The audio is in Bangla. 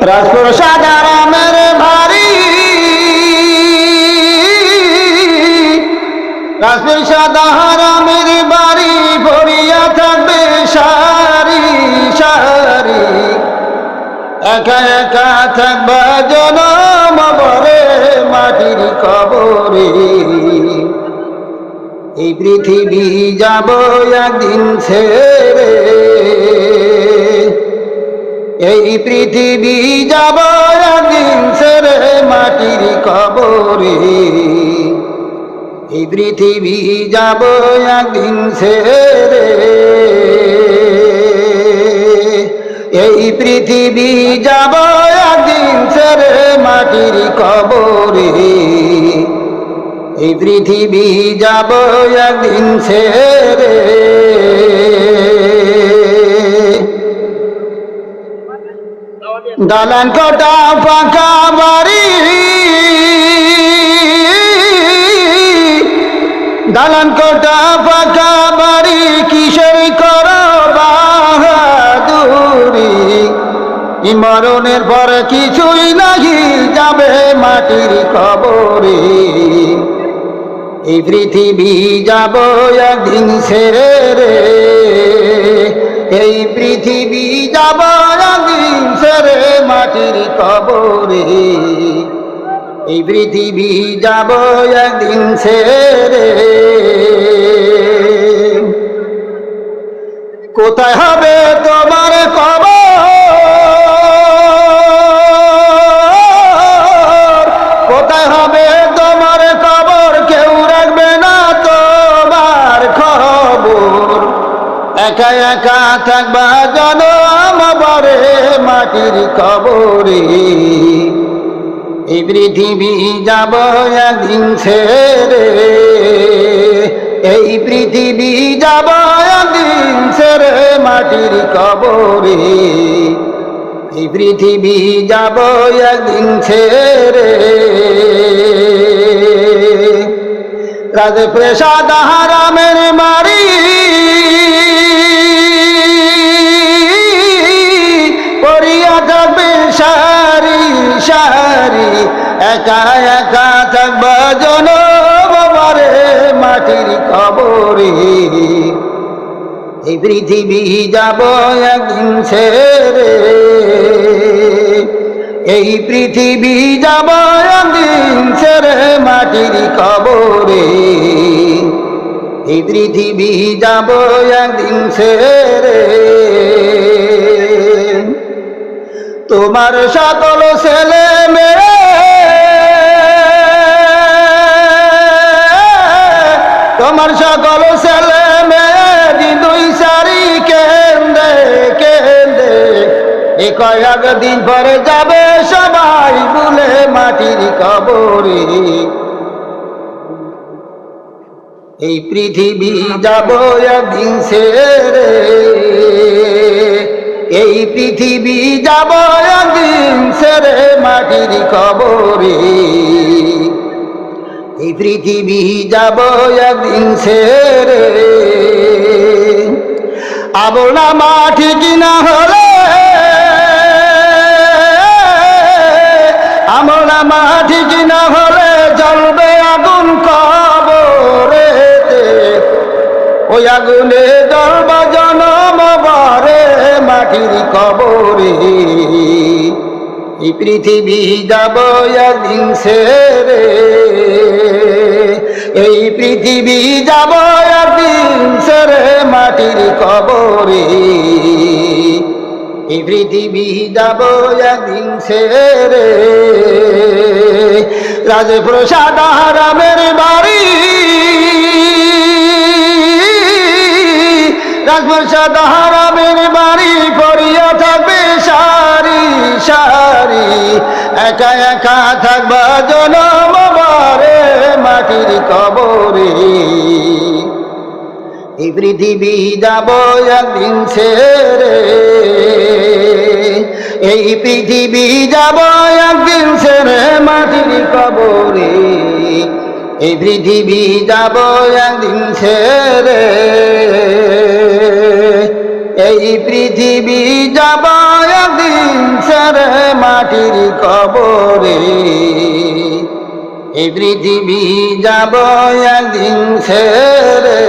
রাজপ্রসাদ আরামের বাড়ি, রাজপ্রসাদ আরামের বাড়ি ভরিয়া থাকবে সারি সারি। একা একা থাকবা জনম ভরে মাটির কবরে। এই পৃথিবী যাব একদিন ছেড়ে, এই পৃথিবী যাব একদিন ছেড়ে মাটির কবরে। এই পৃথিবী যাব একদিন ছেড়ে, এই পৃথিবী যাব একদিন ছেড়ে মাটির কবরে। এই পৃথিবী যাব একদিন ছেড়ে। দালান কোঠা ফাঁকা বাড়ি, দালান কোঠা ফাঁকা বাড়ি কিসের কর বাহাদুরি। মরণের পর কিছুই নাহি যাবে মাটির কবরে। এই পৃথিবী যাব একদিন ছেড়ে, এই পৃথিবী যাব একদিন ছেড়ে মাটির কবরে। এই পৃথিবী যাব একদিন ছেড়ে। কোথায় হবে তোমার কবর, কোথায় হবে তোমার কবর, কেউ রাখবে না তোমার খবর। একা একা থাকবা জনম ভরে মাটির কবরে। এই পৃথিবী যাব একদিন ছেড়ে, এই পৃথিবী যাব একদিন ছেড়ে মাটির কবরে। এই পৃথিবী যাব একদিন ছেড়ে। রাজপ্রসাদ আরামের বাড়ি, পড়িয়া থাকবে সারি সারি। একা একা থাকবা জনম ভরে মাটির কবরে। এই পৃথিবী যাব একদিন ছেড়ে, এই পৃথিবী যাব একদিন ছেড়ে মাটির কবরে। এই পৃথিবী যাব একদিন ছেড়ে। তোমার সকল ছেলে মেয়ে, তোমার সকল ছেলে মেয়ে দুই সারি কেন্দে কেন্দে। এ কয়েক দিন পরে যাবে সবাই ভুলে মাটির কবরে। এই পৃথিবী যাব একদিন ছেড়ে, এই পৃথিবী যাব একদিন ছেড়ে মাটির কবরে। এই পৃথিবী যাব একদিন ছেড়ে। আবলা মাটি কিনা হলে, আমলা মাটি কিনা হলে জ্বলবে আগুন কবরেতে। ওই আগুনে জ্বলবা জনম ভরে মাটির কবরে। এই পৃথিবী যাব একদিন ছেড়ে, এই পৃথিবী যাব একদিন ছেড়ে মাটির কবরে। এই পৃথিবী যাব একদিন ছেড়ে। রাজপ্রসাদ আরামের বাড়ি, রাজপ্রসাদ আরামের বাড়ি পড়িয়া থাকবে সারি সারি। একা একা থাকবা জনম ভরে মাটির কবরে। এই পৃথিবী যাব একদিন ছেড়ে, এই পৃথিবী যাব একদিন ছেড়ে মাটির কবরে। এই পৃথিবী যাব একদিন ছেড়ে, এই পৃথিবী যাব একদিন ছেড়ে কবরে। এই পৃথিবী যাব একদিন ছেড়ে,